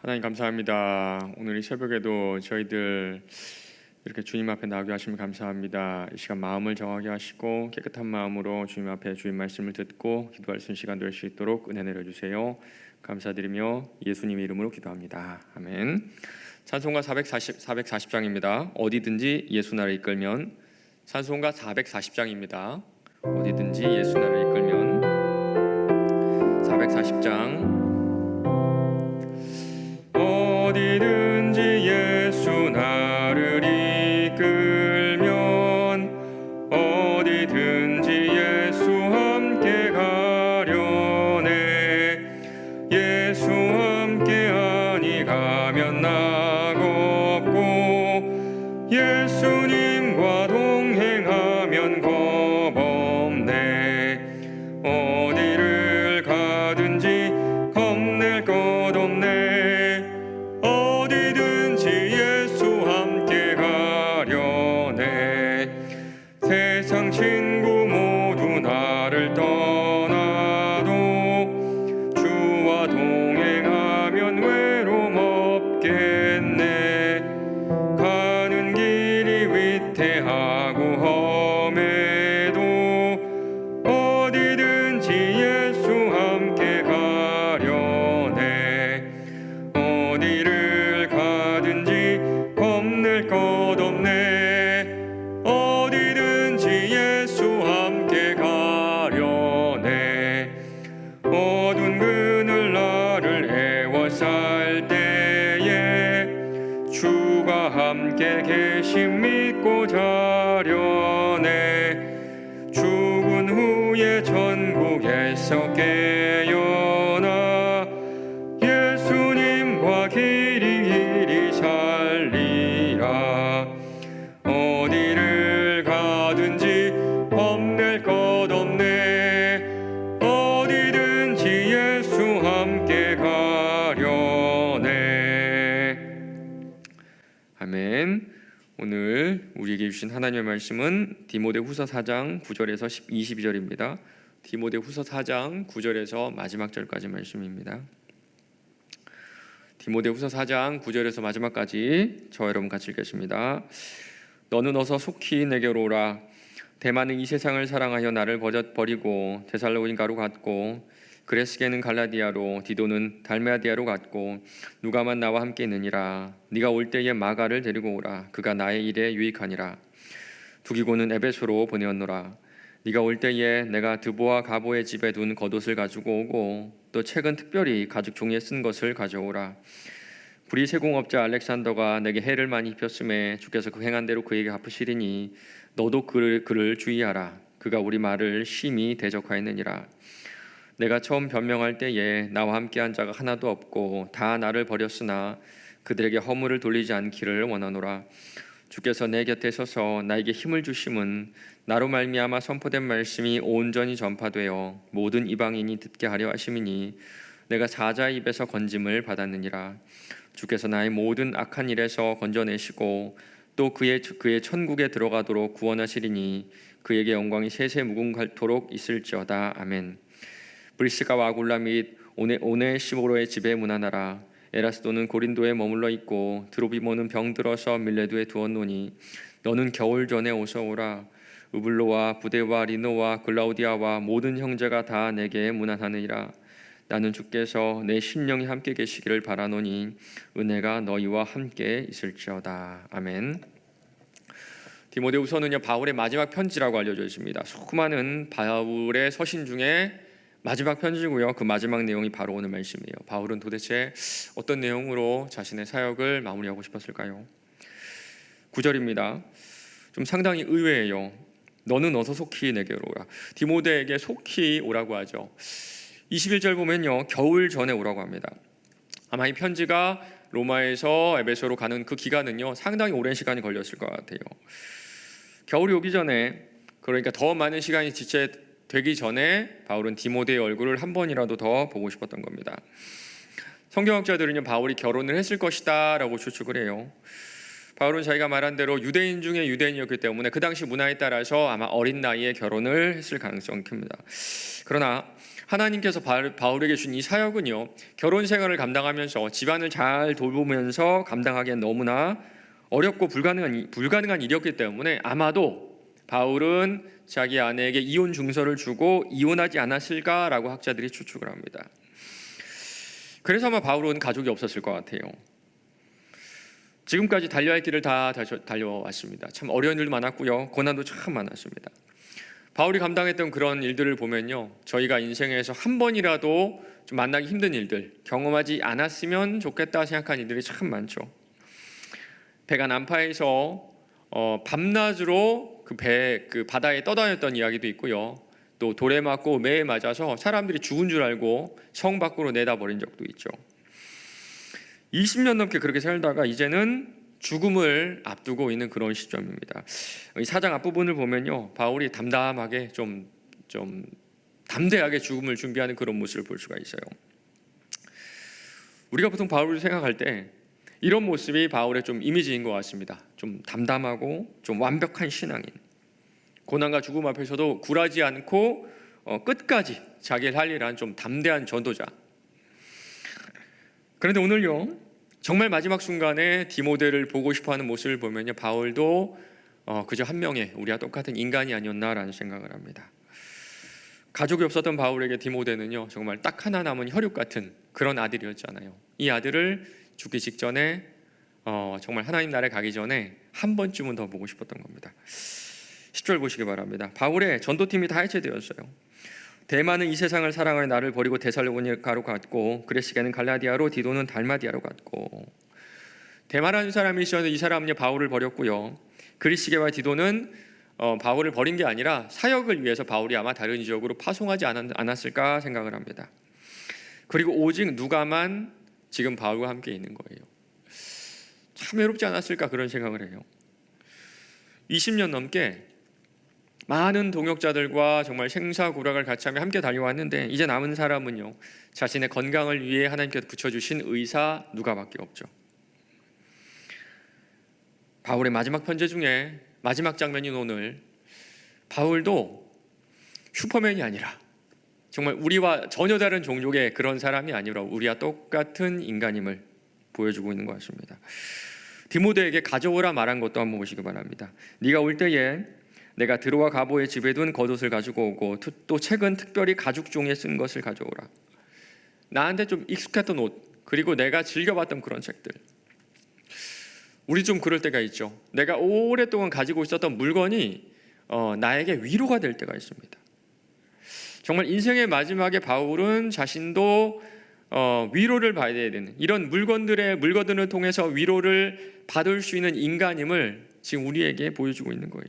하나님 감사합니다. 오늘 이 새벽에도 저희들 이렇게 주님 앞에 나오게 하시면 감사합니다. 이 시간 마음을 정하게 하시고 깨끗한 마음으로 주님 앞에 주님 말씀을 듣고 기도할 수 있는 시간 될 수 있도록 은혜 내려주세요. 감사드리며 예수님의 이름으로 기도합니다. 아멘. 찬송가 440장입니다. 어디든지 예수 나를 이끌면. 찬송가 440장입니다. 어디든지 예수 나를 이끌면. 440장. 어디든지 예수 나를 이끌면 어디든지 예수 함께 가려네. 예수 함께 아니 가면 낙없고 예수님과 동행하면 겁없네. 어디를 가든지 겁낼 것 없네. 어디든지 예수 함께 가려네. 세상 친구 모두 나를 떠나도 주와 동행하면 외로움 없겠네. 가는 길이 위태하고 험해도 어디든지 예수 함께 가려네. 어디를 가든지 겁낼 것 없네. 어디든지 예수 함께 가려네. 어두운 그늘 나를 애워쌀 때에 주가 함께 계심 믿고 자려네. 죽은 후에 천국에서 깨어나 예수님과 길이 살리라. 어디를 가든지 겁낼 것 없네. 어디든지 예수 함께 가려네. 아멘. 오늘 우리에게 주신 하나님의 말씀은 디모데후서 4장 9절에서 22절입니다. 디모데후서 4장 9절에서 마지막 절까지 말씀입니다. 디모데후서 4장 9절에서 마지막까지 저와 여러분 같이 읽겠습니다. 너는 어서 속히 내게로 오라. 대만은 이 세상을 사랑하여 나를 버리고 데살로니가로 갔고 그레스게는 갈라디아로 디도는 달메아디아로 갔고 누가만 나와 함께 있느니라. 네가 올 때에 마가를 데리고 오라. 그가 나의 일에 유익하니라. 두기고는 에베소로 보내었노라. 네가 올 때에 내가 드보와 가보의 집에 둔 겉옷을 가지고 오고 또 책은 특별히 가죽 종이에 쓴 것을 가져오라. 불의 세공업자 알렉산더가 내게 해를 많이 입혔음에 주께서 그 행한 대로 그에게 갚으시리니 너도 그를 주의하라. 그가 우리 말을 심히 대적하였느니라. 내가 처음 변명할 때에 나와 함께한 자가 하나도 없고 다 나를 버렸으나 그들에게 허물을 돌리지 않기를 원하노라. 주께서 내 곁에 서서 나에게 힘을 주심은 나로 말미암아 선포된 말씀이 온전히 전파되어 모든 이방인이 듣게 하려 하심이니 내가 사자의 입에서 건짐을 받았느니라. 주께서 나의 모든 악한 일에서 건져내시고 또 그의 천국에 들어가도록 구원하시리니 그에게 영광이 세세 무궁할토록 있을지어다. 아멘. 브리스가와 아굴라 및 오네시모로의 집에 문안하라. 에라스도는 고린도에 머물러 있고 드로비모는 병들어서 밀레도에 두었노니 너는 겨울 전에 어서 오라. 우블로와 부데와 리노와 글라우디아와 모든 형제가 다 내게 문안하느니라. 나는 주께서 내 심령이 함께 계시기를 바라노니 은혜가 너희와 함께 있을지어다. 아멘. 디모데후서는요 바울의 마지막 편지라고 알려져 있습니다. 수많은 바울의 서신 중에 마지막 편지고요. 그 마지막 내용이 바로 오늘 말씀이에요. 바울은 도대체 어떤 내용으로 자신의 사역을 마무리하고 싶었을까요? 9절입니다. 좀 상당히 의외예요. 너는 어서 속히 내게로 오라. 디모데에게 속히 오라고 하죠. 21절 보면요. 겨울 전에 오라고 합니다. 아마 이 편지가 로마에서 에베소로 가는 그 기간은요. 상당히 오랜 시간이 걸렸을 것 같아요. 겨울이 오기 전에, 그러니까 더 많은 시간이 지체되기 전에 바울은 디모데의 얼굴을 한 번이라도 더 보고 싶었던 겁니다. 성경학자들은요 바울이 결혼을 했을 것이다 라고 추측을 해요. 바울은 자기가 말한 대로 유대인 중에 유대인이었기 때문에 그 당시 문화에 따라서 아마 어린 나이에 결혼을 했을 가능성이 큽니다. 그러나 하나님께서 바울에게 준 이 사역은요, 결혼 생활을 감당하면서 집안을 잘 돌보면서 감당하기엔 너무나 어렵고 불가능한 일이었기 때문에 아마도 바울은 자기 아내에게 이혼 증서를 주고 이혼하지 않았을까라고 학자들이 추측을 합니다. 그래서 아마 바울은 가족이 없었을 것 같아요. 지금까지 달려야 할 길을 다 달려왔습니다. 참 어려운 일도 많았고요, 고난도 참 많았습니다. 바울이 감당했던 그런 일들을 보면요, 저희가 인생에서 한 번이라도 좀 만나기 힘든 일들, 경험하지 않았으면 좋겠다 생각한 일들이 참 많죠. 배가 난파해서 밤낮으로 그 바다에 떠다녔던 이야기도 있고요, 또 돌에 맞고 매에 맞아서 사람들이 죽은 줄 알고 성 밖으로 내다버린 적도 있죠. 20년 넘게 그렇게 살다가 이제는 죽음을 앞두고 있는 그런 시점입니다. 이 4장 앞부분을 보면요, 바울이 담담하게 좀 담대하게 죽음을 준비하는 그런 모습을 볼 수가 있어요. 우리가 보통 바울을 생각할 때 이런 모습이 바울의 좀 이미지인 것 같습니다. 좀 담담하고 좀 완벽한 신앙인, 고난과 죽음 앞에서도 굴하지 않고 끝까지 자기를 할 일한 좀 담대한 전도자. 그런데 오늘요, 정말 마지막 순간에 디모데를 보고 싶어하는 모습을 보면요, 바울도 그저 한 명의 우리와 똑같은 인간이 아니었나라는 생각을 합니다. 가족이 없었던 바울에게 디모데는요, 정말 딱 하나 남은 혈육 같은 그런 아들이었잖아요. 이 아들을 죽기 직전에 정말 하나님 나라에 가기 전에 한 번쯤은 더 보고 싶었던 겁니다. 10절 보시기 바랍니다. 바울의 전도팀이 다 해체되었어요. 대마는 이 세상을 사랑하여 나를 버리고 데살로니가로 갔고, 그레시게는 갈라디아로, 디도는 달마디아로 갔고. 대마라는 사람이 있었는데 이 사람은요, 바울을 버렸고요, 그리시게와 디도는 바울을 버린 게 아니라 사역을 위해서 바울이 아마 다른 지역으로 파송하지 않았을까 생각을 합니다. 그리고 오직 누가만 지금 바울과 함께 있는 거예요. 참 외롭지 않았을까 그런 생각을 해요. 20년 넘게 많은 동역자들과 정말 생사구락을 같이 하며 함께 달려왔는데 이제 남은 사람은요, 자신의 건강을 위해 하나님께서 붙여주신 의사 누가밖에 없죠. 바울의 마지막 편지 중에 마지막 장면인 오늘, 바울도 슈퍼맨이 아니라 정말 우리와 전혀 다른 종족의 그런 사람이 아니라 우리와 똑같은 인간임을 보여주고 있는 것 같습니다. 디모데에게 가져오라 말한 것도 한번 보시기 바랍니다. 네가 올 때에 내가 드로와 가보의 집에 둔 겉옷을 가지고 오고, 또 책은 특별히 가죽 종이에 쓴 것을 가져오라. 나한테 좀 익숙했던 옷, 그리고 내가 즐겨봤던 그런 책들. 우리 좀 그럴 때가 있죠. 내가 오랫동안 가지고 있었던 물건이 나에게 위로가 될 때가 있습니다. 정말 인생의 마지막에 바울은 자신도 위로를 받아야 되는 이런 물건들을 통해서 위로를 받을 수 있는 인간임을 지금 우리에게 보여주고 있는 거예요.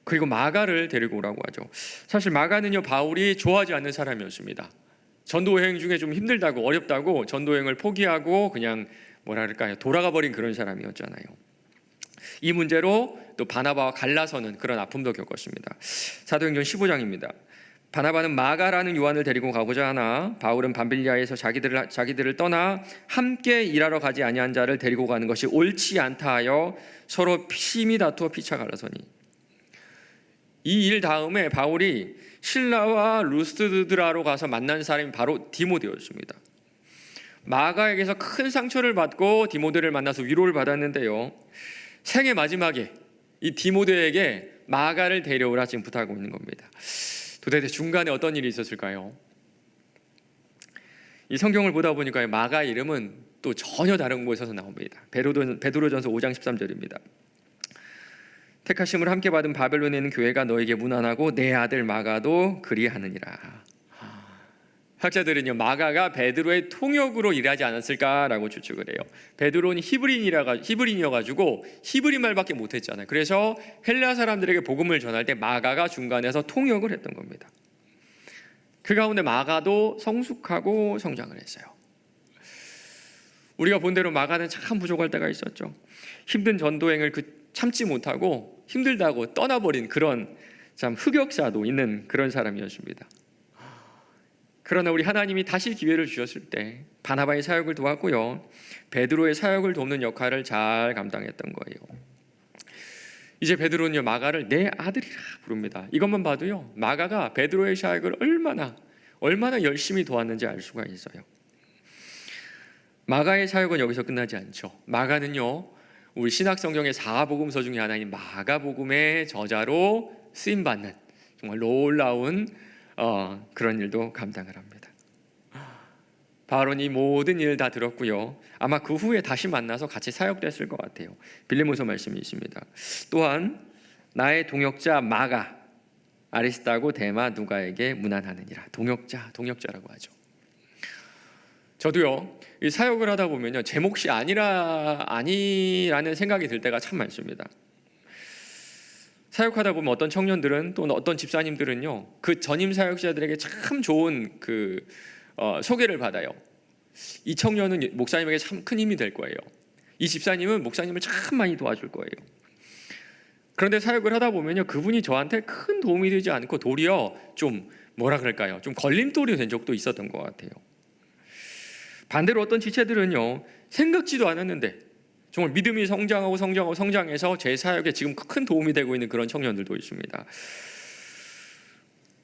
그리고 마가를 데리고 오라고 하죠. 사실 마가는요, 바울이 좋아하지 않는 사람이었습니다. 전도여행 중에 좀 힘들다고, 어렵다고 전도여행을 포기하고 그냥 돌아가 버린 그런 사람이었잖아요. 이 문제로 또 바나바와 갈라서는 그런 아픔도 겪었습니다. 사도행전 15장입니다. 바나바는 마가라는 요한을 데리고 가고자 하나 바울은 밤빌리아에서 자기들을 떠나 함께 일하러 가지 아니한 자를 데리고 가는 것이 옳지 않다 하여 서로 심히 다투어 피차 갈라서니. 이 일 다음에 바울이 실라와 루스드라로 가서 만난 사람이 바로 디모데였습니다. 마가에게서 큰 상처를 받고 디모데를 만나서 위로를 받았는데요, 생애 마지막에 이 디모데에게 마가를 데려오라 지금 부탁하고 있는 겁니다. 도대체 중간에 어떤 일이 있었을까요? 이 성경을 보다 보니까 마가 이름은 또 전혀 다른 곳에서 나옵니다. 베드로전서 5장 13절입니다. 택하심을 함께 받은 바벨론에 있는 교회가 너에게 문안하고 내 아들 마가도 그리하느니라. 학자들은요, 마가가 베드로의 통역으로 일하지 않았을까라고 추측을 해요. 베드로는 히브리인이어가지고 히브리 말밖에 못했잖아요. 그래서 헬라 사람들에게 복음을 전할 때 마가가 중간에서 통역을 했던 겁니다. 그 가운데 마가도 성숙하고 성장을 했어요. 우리가 본 대로 마가는 참 부족할 때가 있었죠. 힘든 전도행을 참지 못하고 힘들다고 떠나버린 그런 참 흑역사도 있는 그런 사람이었습니다. 그러나 우리 하나님이 다시 기회를 주셨을 때 바나바의 사역을 도왔고요, 베드로의 사역을 돕는 역할을 잘 감당했던 거예요. 이제 베드로는요, 마가를 내 아들이라 부릅니다. 이것만 봐도요, 마가가 베드로의 사역을 얼마나 열심히 도왔는지 알 수가 있어요. 마가의 사역은 여기서 끝나지 않죠. 마가는요, 우리 신약 성경의 4복음서 중에 하나인 마가복음의 저자로 쓰임받는 정말 놀라운 그런 일도 감당을 합니다. 바울은 이 모든 일 다 들었고요, 아마 그 후에 다시 만나서 같이 사역됐을 것 같아요. 빌레몬서 말씀이 있습니다. 또한 나의 동역자 마가 아리스타고 데마 누가에게 문안하느니라. 동역자라고 하죠. 저도요, 이 사역을 하다 보면요, 제 몫이 아니라는 생각이 들 때가 참 많습니다. 사역하다 보면 어떤 청년들은, 또는 어떤 집사님들은요, 그 전임 사역자들에게 참 좋은 소개를 받아요. 이 청년은 목사님에게 참 큰 힘이 될 거예요. 이 집사님은 목사님을 참 많이 도와줄 거예요. 그런데 사역을 하다 보면요, 그분이 저한테 큰 도움이 되지 않고 도리어 좀 좀 걸림돌이 된 적도 있었던 것 같아요. 반대로 어떤 지체들은요, 생각지도 않았는데 정말 믿음이 성장해서 제 사역에 지금 큰 도움이 되고 있는 그런 청년들도 있습니다.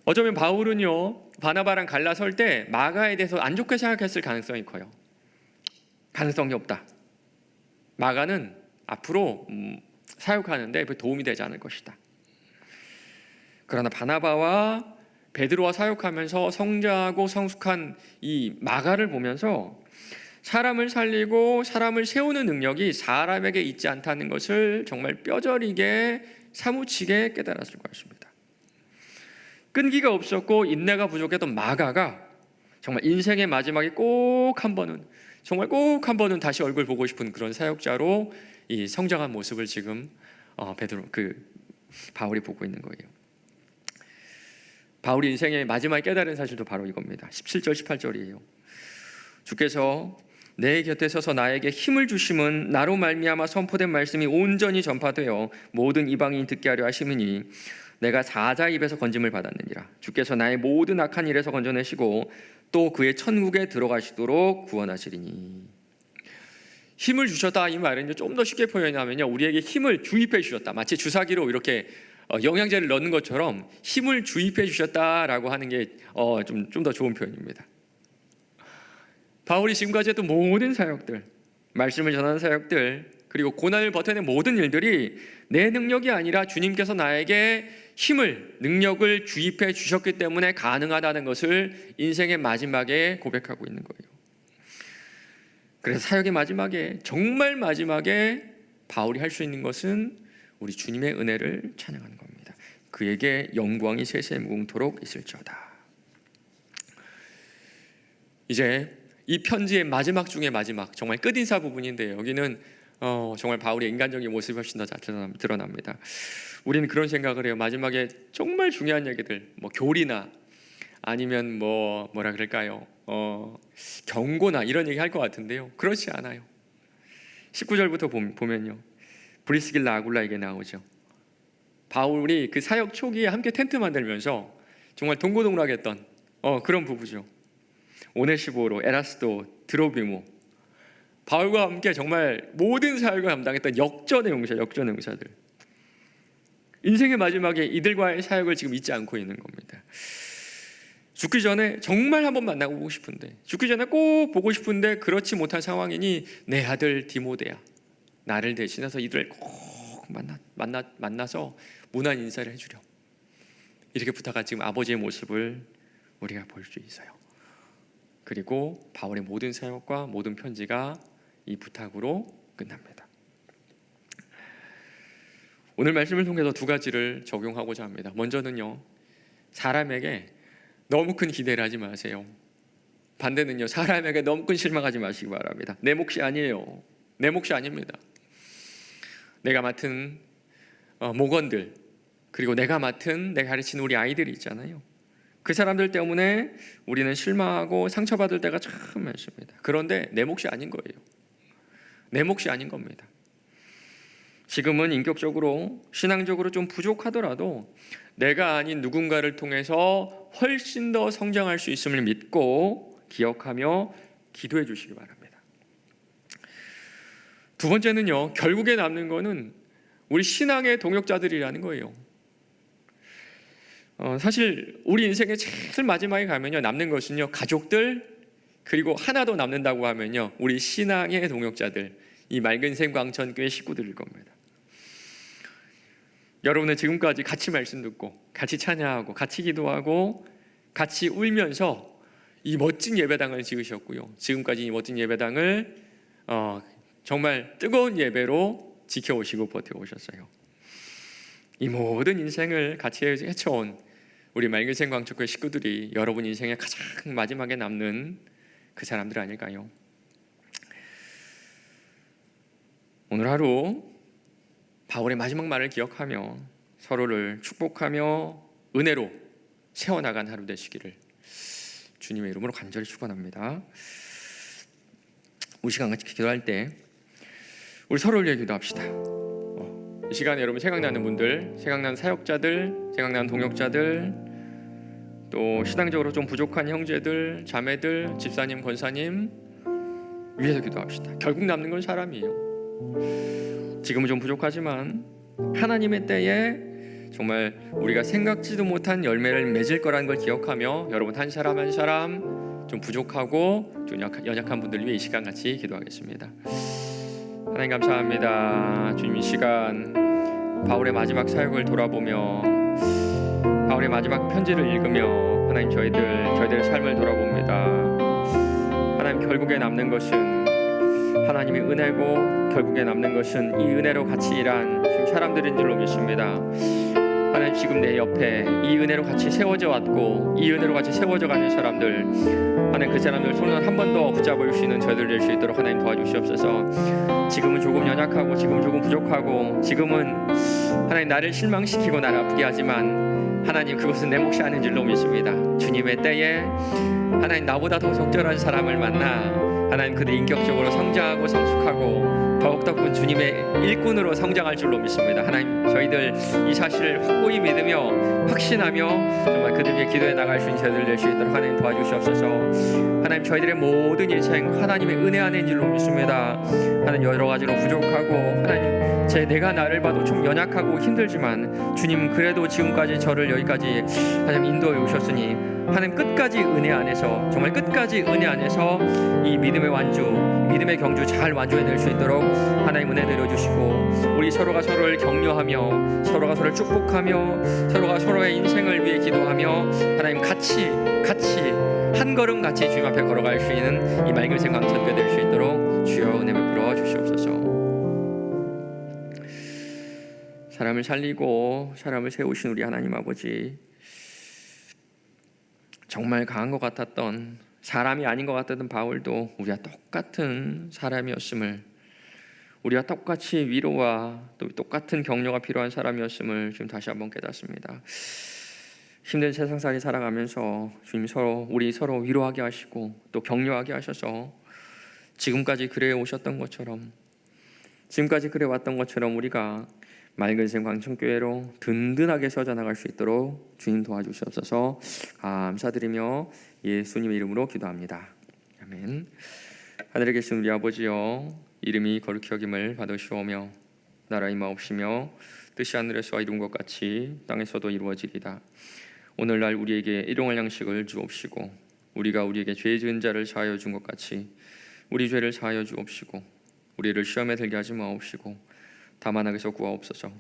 어쩌면 바울은요, 바나바랑 갈라설 때 마가에 대해서 안 좋게 생각했을 가능성이 커요. 가능성이 없다. 마가는 앞으로 사역하는데 도움이 되지 않을 것이다. 그러나 바나바와 베드로와 사역하면서 성장하고 성숙한 이 마가를 보면서 사람을 살리고 사람을 세우는 능력이 사람에게 있지 않다는 것을 정말 뼈저리게 사무치게 깨달았을 것입니다. 끈기가 없었고 인내가 부족했던 마가가 정말 인생의 마지막에 꼭 한 번은 다시 얼굴 보고 싶은 그런 사역자로 이 성장한 모습을 지금 바울이 보고 있는 거예요. 바울이 인생의 마지막에 깨달은 사실도 바로 이겁니다. 17절 18절이에요. 주께서 내 곁에 서서 나에게 힘을 주심은 나로 말미암아 선포된 말씀이 온전히 전파되어 모든 이방인이 듣게 하려 하심이니 내가 사자 입에서 건짐을 받았느니라. 주께서 나의 모든 악한 일에서 건져내시고 또 그의 천국에 들어가시도록 구원하시리니. 힘을 주셨다, 이 말은 좀 더 쉽게 표현하면요, 우리에게 힘을 주입해 주셨다. 마치 주사기로 이렇게 영양제를 넣는 것처럼 힘을 주입해 주셨다라고 하는 게 좀 더 좋은 표현입니다. 바울이 지금까지 했던 모든 사역들, 말씀을 전하는 사역들, 그리고 고난을 버텨낸 모든 일들이 내 능력이 아니라 주님께서 나에게 능력을 주입해 주셨기 때문에 가능하다는 것을 인생의 마지막에 고백하고 있는 거예요. 그래서 사역의 마지막에, 정말 마지막에 바울이 할 수 있는 것은 우리 주님의 은혜를 찬양하는 겁니다. 그에게 영광이 세세무궁토록 있을지어다. 이제 이 편지의 마지막 중에 마지막, 정말 끝인사 부분인데 여기는 정말 바울의 인간적인 모습이 훨씬 더 잘 드러납니다. 우리는 그런 생각을 해요. 마지막에 정말 중요한 얘기들, 교리나 아니면 경고나 이런 얘기 할 것 같은데요, 그렇지 않아요. 19절부터 보면요, 브리스길라 아굴라에게 나오죠. 바울이 그 사역 초기에 함께 텐트 만들면서 정말 동고동락했던 그런 부부죠. 오네시보로, 에라스도, 드로비모, 바울과 함께 정말 모든 사역을 감당했던 역전의 용사들. 인생의 마지막에 이들과의 사역을 지금 잊지 않고 있는 겁니다. 죽기 전에 정말 한번 만나고 보고 싶은데, 죽기 전에 꼭 보고 싶은데 그렇지 못한 상황이니 내 아들 디모데야, 나를 대신해서 이들을 꼭 만나서 문안 인사를 해주려, 이렇게 부탁한 지금 아버지의 모습을 우리가 볼 수 있어요. 그리고 바울의 모든 사역과 모든 편지가 이 부탁으로 끝납니다. 오늘 말씀을 통해서 두 가지를 적용하고자 합니다. 먼저는요, 사람에게 너무 큰 기대를 하지 마세요. 반대는요, 사람에게 너무 큰 실망하지 마시기 바랍니다. 내 몫이 아니에요. 내 몫이 아닙니다. 내가 맡은 목원들, 그리고 내가 가르치는 우리 아이들이 있잖아요. 그 사람들 때문에 우리는 실망하고 상처받을 때가 참 많습니다. 그런데 내 몫이 아닌 거예요. 내 몫이 아닌 겁니다. 지금은 인격적으로 신앙적으로 좀 부족하더라도 내가 아닌 누군가를 통해서 훨씬 더 성장할 수 있음을 믿고 기억하며 기도해 주시기 바랍니다. 두 번째는요, 결국에 남는 거는 우리 신앙의 동역자들이라는 거예요. 사실 우리 인생의 제일 마지막에 가면요, 남는 것은요, 가족들, 그리고 하나 더 남는다고 하면요, 우리 신앙의 동역자들, 이 맑은 샘 광천교회 식구들일 겁니다. 여러분은 지금까지 같이 말씀 듣고 같이 찬양하고 같이 기도하고 같이 울면서 이 멋진 예배당을 지으셨고요, 지금까지 이 멋진 예배당을 정말 뜨거운 예배로 지켜오시고 버텨오셨어요. 이 모든 인생을 같이 헤쳐온 우리 맑은 샘 광천교회 식구들이 여러분 인생의 가장 마지막에 남는 그 사람들 아닐까요? 오늘 하루 바울의 마지막 말을 기억하며 서로를 축복하며 은혜로 세워나간 하루 되시기를 주님의 이름으로 간절히 축원합니다. 우리 시간 같이 기도할 때 우리 서로를 위해 기도합시다. 이 시간에 여러분 생각나는 분들, 생각나는 사역자들, 생각나는 동역자들, 또 신앙적으로 좀 부족한 형제들, 자매들, 집사님, 권사님 위해서 기도합시다. 결국 남는 건 사람이에요. 지금은 좀 부족하지만 하나님의 때에 정말 우리가 생각지도 못한 열매를 맺을 거라는 걸 기억하며 여러분 한 사람 한 사람 좀 부족하고 좀 연약한 분들 위해 이 시간 같이 기도하겠습니다. 하나님 감사합니다. 주님, 이 시간 바울의 마지막 사역을 돌아보며 바울의 마지막 편지를 읽으며 하나님 저희들의 삶을 돌아봅니다. 하나님, 결국에 남는 것은 하나님의 은혜고 결국에 남는 것은 이 은혜로 같이 일한 지금 사람들인 줄로 믿습니다. 하나님, 지금 내 옆에 이 은혜로 같이 세워져 왔고 이 은혜로 같이 세워져 가는 사람들, 하나님 그 사람들 손을 한 번 더 붙잡을 수 있는 저희들 될 수 있도록 하나님 도와주시옵소서. 지금은 조금 연약하고 지금은 조금 부족하고 지금은 하나님 나를 실망시키고 나를 아프게 하지만 하나님 그것은 내 몫이 아닌 줄로 믿습니다. 주님의 때에 하나님 나보다 더 적절한 사람을 만나 하나님 그들 인격적으로 성장하고 성숙하고 더욱더 그 주님의 일꾼으로 성장할 줄로 믿습니다. 하나님, 저희들 이 사실을 확고히 믿으며 확신하며 정말 그들 위해 기도해 나갈 수 있는 저희들 될 수 있도록 하나님 도와주시옵소서. 하나님, 저희들의 모든 인생 하나님의 은혜 안인 줄로 믿습니다. 하나님, 여러 가지로 부족하고 하나님 내가 나를 봐도 좀 연약하고 힘들지만 주님 그래도 지금까지 저를 여기까지 하나님 인도해 오셨으니 하나님 끝까지 은혜 안에서 정말 끝까지 은혜 안에서 이 믿음의 완주, 믿음의 경주 잘 완주해낼 수 있도록 하나님 은혜 내려주시고 우리 서로가 서로를 격려하며 서로가 서로를 축복하며 서로가 서로의 인생을 위해 기도하며 하나님 같이 한 걸음 같이 주님 앞에 걸어갈 수 있는 이 맑은 샘 광천교회 될 수 있도록 주여 은혜 베풀어 주시옵소서. 사람을 살리고 사람을 세우신 우리 하나님 아버지, 정말 강한 것 같았던 사람이 아닌 것 같았던 바울도 우리와 똑같은 사람이었음을, 우리와 똑같이 위로와 또 똑같은 격려가 필요한 사람이었음을 지금 다시 한번 깨닫습니다. 힘든 세상살이 살아가면서 주님 우리 서로 위로하게 하시고 또 격려하게 하셔서 지금까지 그래 오셨던 것처럼, 지금까지 그래 왔던 것처럼 우리가 맑은 샘 광천교회로 든든하게 서져 나갈 수 있도록 주님 도와주시옵소서. 감사드리며 예수님의 이름으로 기도합니다. 아멘. 하늘에 계신 우리 아버지여, 이름이 거룩히 여김을 받으시오며 나라 임하옵시며 뜻이 하늘에서 이룬 것 같이 땅에서도 이루어지리다. 오늘날 우리에게 일용할 양식을 주옵시고 우리가 우리에게 죄 지은 자를 사하여 준 것 같이 우리 죄를 사하여 주옵시고 우리를 시험에 들게 하지 마옵시고 다만 악에서 구하옵소서.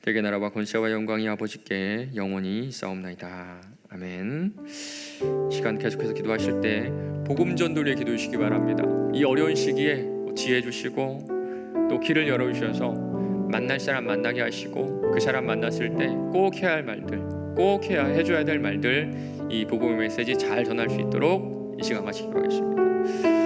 대개 나라와 권세와 영광이 아버지께 영원히 있사옵나이다. 아멘. 시간 계속해서 기도하실 때 복음 전도를 기도해 주시기 바랍니다. 이 어려운 시기에 지혜 주시고 또 길을 열어주셔서 만날 사람 만나게 하시고 그 사람 만났을 때 꼭 해야 할 말들, 꼭 해줘야 될 말들, 이 복음의 메시지 잘 전할 수 있도록 이 시간 같이 기도하겠습니다.